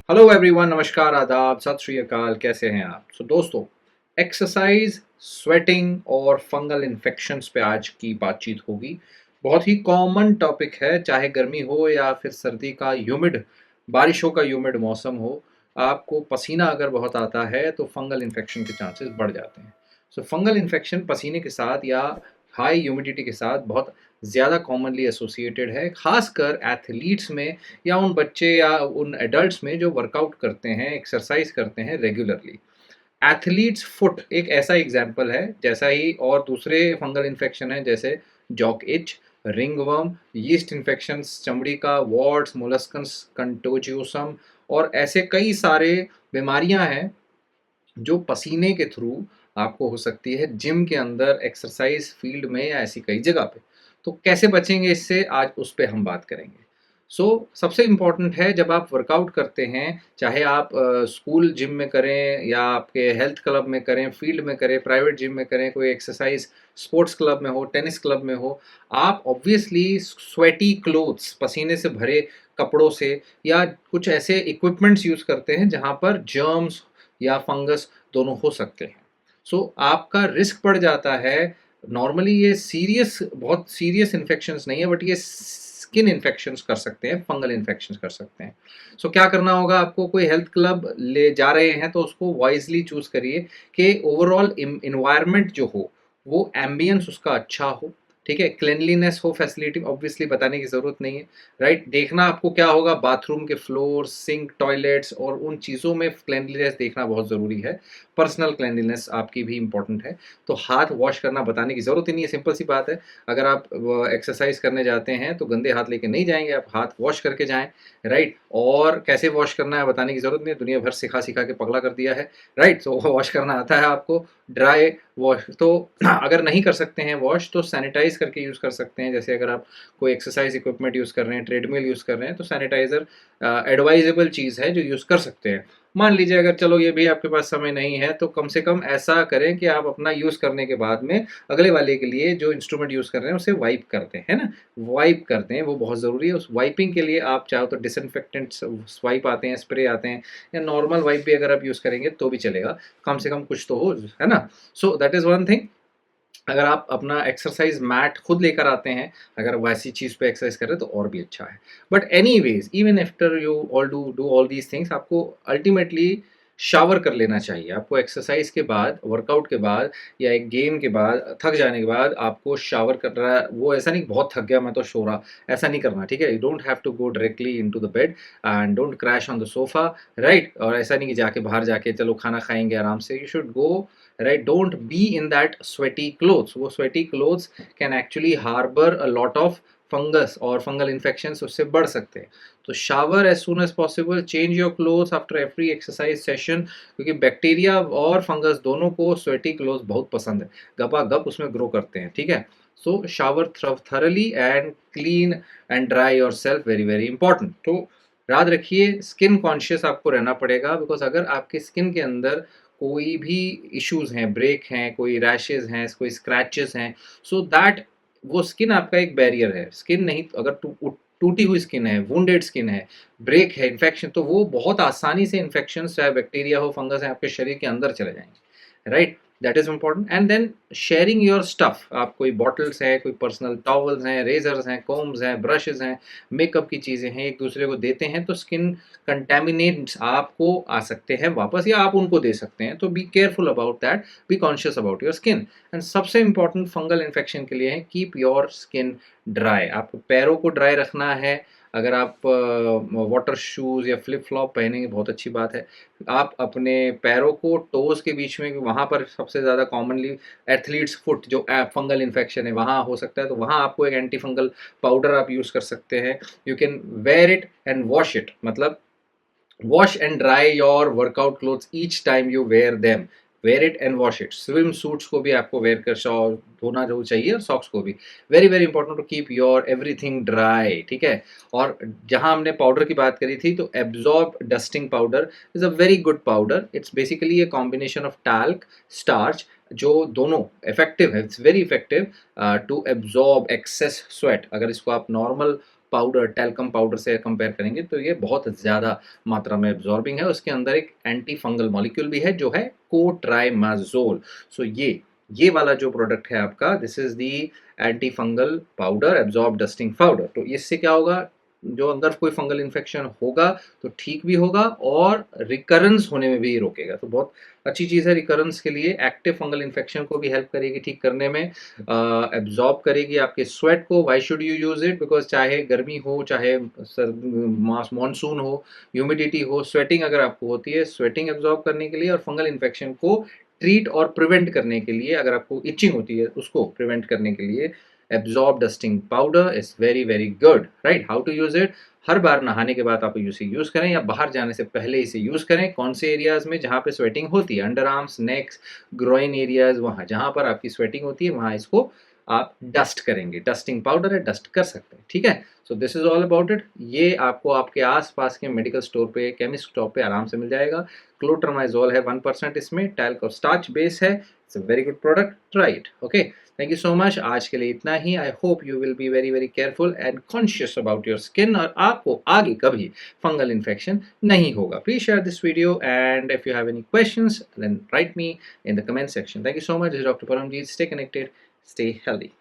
Hello everyone, नमस्कार, आदाब, सत श्री अकाल। कैसे हैं आप? दोस्तों, एक्सरसाइज, स्वेटिंग और फंगल इन्फेक्शंस पे आज की बातचीत होगी। बहुत ही कॉमन टॉपिक है, चाहे गर्मी हो या फिर सर्दी का ह्यूमिड, बारिशों का ह्यूमिड मौसम हो। आपको पसीना अगर बहुत आता है तो फंगल इन्फेक्शन के चांसेस बढ़ जाते हैं। फंगल इन्फेक्शन पसीने के साथ या हाई ह्यूमिडिटी के साथ बहुत ज़्यादा कॉमनली एसोसिएटेड है, खासकर एथलीट्स में या उन बच्चे या उन एडल्ट्स में जो वर्कआउट करते हैं, एक्सरसाइज करते हैं रेगुलरली। एथलीट्स फुट एक ऐसा एग्जाम्पल है, जैसा ही और दूसरे फंगल इन्फेक्शन हैं जैसे jock itch, ringworm, yeast infections, चमड़ी का वॉर्ड्स, मोलस्कस कंटोजियोसम और ऐसे कई सारे बीमारियां हैं जो पसीने के थ्रू आपको हो सकती है जिम के अंदर, एक्सरसाइज फील्ड में या ऐसी कई जगह पे। तो कैसे बचेंगे इससे, आज उस पे हम बात करेंगे। सबसे इम्पॉर्टेंट है, जब आप वर्कआउट करते हैं, चाहे आप स्कूल जिम में करें या आपके हेल्थ क्लब में करें, फील्ड में करें, प्राइवेट जिम में करें, कोई एक्सरसाइज स्पोर्ट्स क्लब में हो, टेनिस क्लब में हो, आप ऑब्वियसली स्वेटी क्लोथ्स, पसीने से भरे कपड़ों से या कुछ ऐसे इक्विपमेंट्स यूज़ करते हैं जहाँ पर जर्म्स या फंगस दोनों हो सकते हैं। आपका रिस्क बढ़ जाता है। नॉर्मली ये सीरियस, बहुत सीरियस इन्फेक्शंस नहीं है, बट ये स्किन इन्फेक्शंस कर सकते हैं, फंगल इन्फेक्शंस कर सकते हैं। क्या करना होगा आपको? कोई हेल्थ क्लब ले जा रहे हैं तो उसको वाइजली चूज करिए कि ओवरऑल इन्वायरमेंट जो हो, वो एम्बियंस उसका अच्छा हो, ठीक है, क्लेनलीनेस हो, फैसिलिटी ऑब्वियसली बताने की ज़रूरत नहीं है, राइट। देखना आपको क्या होगा, बाथरूम के फ्लोर, सिंक, टॉयलेट्स और उन चीज़ों में क्लेनलीनेस देखना बहुत ज़रूरी है। पर्सनल क्लेनलीनेस आपकी भी इंपॉर्टेंट है। तो हाथ वॉश करना बताने की ज़रूरत ही नहीं है, सिंपल सी बात है। अगर आप एक्सरसाइज करने जाते हैं तो गंदे हाथ लेके नहीं जाएंगे, आप हाथ वॉश करके जाएं, राइट। और कैसे वॉश करना है बताने की ज़रूरत नहीं है, दुनिया भर सिखा सिखा के पगला कर दिया है, राइट। वॉश करना आता है आपको, ड्राई वॉश। तो अगर नहीं कर सकते हैं वॉश, तो सैनिटाइज करके यूज़ कर सकते हैं। जैसे अगर आप कोई एक्सरसाइज इक्विपमेंट यूज़ कर रहे हैं, ट्रेडमिल यूज़ कर रहे हैं, तो सैनिटाइज़र एडवाइजेबल चीज़ है जो यूज़ कर सकते हैं। मान लीजिए अगर चलो ये भी आपके पास समय नहीं है, तो कम से कम ऐसा करें कि आप अपना यूज़ करने के बाद में अगले वाले के लिए जो इंस्ट्रूमेंट यूज़ कर रहे हैं उसे वाइप कर दें, है ना? वाइप कर दें, वो बहुत ज़रूरी है। उस वाइपिंग के लिए आप चाहो तो डिसइंफेक्टेंट्स वाइप आते हैं, स्प्रे आते हैं, या नॉर्मल वाइप भी अगर आप यूज़ करेंगे तो भी चलेगा, कम से कम कुछ तो हो, है ना? That is one thing. अगर आप अपना एक्सरसाइज मैट खुद लेकर आते हैं, अगर वैसी चीज़ पे एक्सरसाइज कर रहे हैं तो और भी अच्छा है। But anyways, even after you all do do all these things, आपको अल्टीमेटली शावर कर लेना चाहिए। आपको एक्सरसाइज के बाद, वर्कआउट के बाद या एक गेम के बाद, थक जाने के बाद आपको शावर कर रहा है, वो ऐसा नहीं बहुत थक गया मैं तो सो रहा, ऐसा नहीं करना, ठीक है। You don't have to go directly into the bed and don't crash on the sofa, right. और ऐसा नहीं कि जाके बाहर जाके चलो खाना खाएंगे आराम से। You should go, right, don't be in that sweaty clothes. वो sweaty clothes can actually harbor a lot of fungus और fungal infections उससे बढ़ सकते हैं। तो shower as soon as possible, change your clothes after every exercise session, क्योंकि bacteria और fungus दोनों को sweaty clothes बहुत पसंद है, गपागप उसमें ग्रो करते हैं, ठीक है। shower thoroughly and clean and dry yourself, very very important। तो याद रखिए, स्किन कॉन्शियस आपको रहना पड़ेगा, बिकॉज अगर आपके स्किन के अंदर कोई भी इश्यूज हैं, ब्रेक हैं, कोई रैशेज हैं, कोई स्क्रैचेस हैं, दैट वो स्किन आपका एक बैरियर है। स्किन नहीं, अगर टूटी हुई स्किन है, वुंडेड स्किन है, ब्रेक है, इन्फेक्शन, तो वो बहुत आसानी से इन्फेक्शन, चाहे बैक्टीरिया हो, फंगस है, आपके शरीर के अंदर चले जाएंगे, right. That is important. And then sharing your stuff. आप कोई बॉटल्स हैं, कोई पर्सनल टॉवल्स हैं, रेजर्स हैं, कोम्स हैं, ब्रशेज हैं, मेकअप की चीज़ें हैं, एक दूसरे को देते हैं तो स्किन कंटेमिनेट्स आपको आ सकते हैं वापस, या आप उनको दे सकते हैं। तो be careful about that, be conscious about your skin. And सबसे इंपॉर्टेंट फंगल इन्फेक्शन के लिए है, कीप योर स्किन ड्राई। आपको पैरों को ड्राई रखना है। अगर आप वाटर शूज़ या फ्लिप फ्लॉप पहनेंगे, बहुत अच्छी बात है। आप अपने पैरों को टोज़ के बीच में, वहाँ पर सबसे ज़्यादा कॉमनली एथलीट्स फुट जो फंगल इन्फेक्शन है वहाँ हो सकता है, तो वहाँ आपको एक एंटी फंगल पाउडर आप यूज़ कर सकते हैं। You can wear it and wash it, मतलब wash and dry your workout clothes each time you wear them. Wear it and wash it. Swim suits को भी आपको वेयर कर धोना जो चाहिए, और सॉक्स को भी। Very very important to keep your everything dry, ठीक है। और जहां हमने पाउडर की बात करी थी, तो absorb dusting powder is a very good powder. It's basically a combination of talc, starch जो दोनों इफेक्टिव है, it's very effective to absorb excess sweat. अगर इसको आप नॉर्मल पाउडर, टैल्कम पाउडर से कंपेयर करेंगे तो ये बहुत ज़्यादा मात्रा में एब्जॉर्बिंग है। उसके अंदर एक एंटी फंगल मॉलिक्यूल भी है जो है कोट्राइमाजोल। सो ये वाला जो प्रोडक्ट है आपका, this is the anti fungal powder, absorb dusting powder. तो इससे क्या होगा, जो अंदर कोई फंगल इन्फेक्शन होगा तो ठीक भी होगा और रिकरेंस होने में भी रोकेगा। तो बहुत अच्छी चीज़ है रिकरेंस के लिए। एक्टिव फंगल इन्फेक्शन को भी हेल्प करेगी ठीक करने में, एब्जॉर्ब करेगी आपके स्वेट को। Why should you use it, because चाहे गर्मी हो, चाहे मानसून हो, ह्यूमिडिटी हो, स्वेटिंग अगर आपको होती है, स्वेटिंग एब्जॉर्ब करने के लिए और फंगल इन्फेक्शन को ट्रीट और प्रिवेंट करने के लिए, अगर आपको इचिंग होती है उसको प्रिवेंट करने के लिए absorb dusting powder is very very good, right. How to use it, हर बार नहाने के बाद आप इसे यूज करें या बाहर जाने से पहले इसे यूज करें। कौन से एरियाज में जहां पे स्वेटिंग होती है, under arms, next, groin areas, वहां जहां पर आपकी स्वेटिंग होती है वहां इसको आप डस्ट करेंगे। डस्टिंग पाउडर है, डस्ट कर सकते हैं, ठीक है। So this is all about it. ये आपको आपके आसपास के मेडिकल स्टोर पे, केमिस्ट स्टोर पे आराम से मिल जाएगा। क्लोट्रामाइजोल है 1% इसमें, टैल्क और स्टार्च बेस है। It's a very good product, try it, okay. Thank you so much, आज के लिए इतना ही। I hope you will be very very careful and conscious about your skin, और आपको आगे कभी फंगल इन्फेक्शन नहीं होगा। Please share this video and if you have any questions then write me in the comment section. Thank you so much. This is Dr. Paramjeet. Stay connected, stay healthy.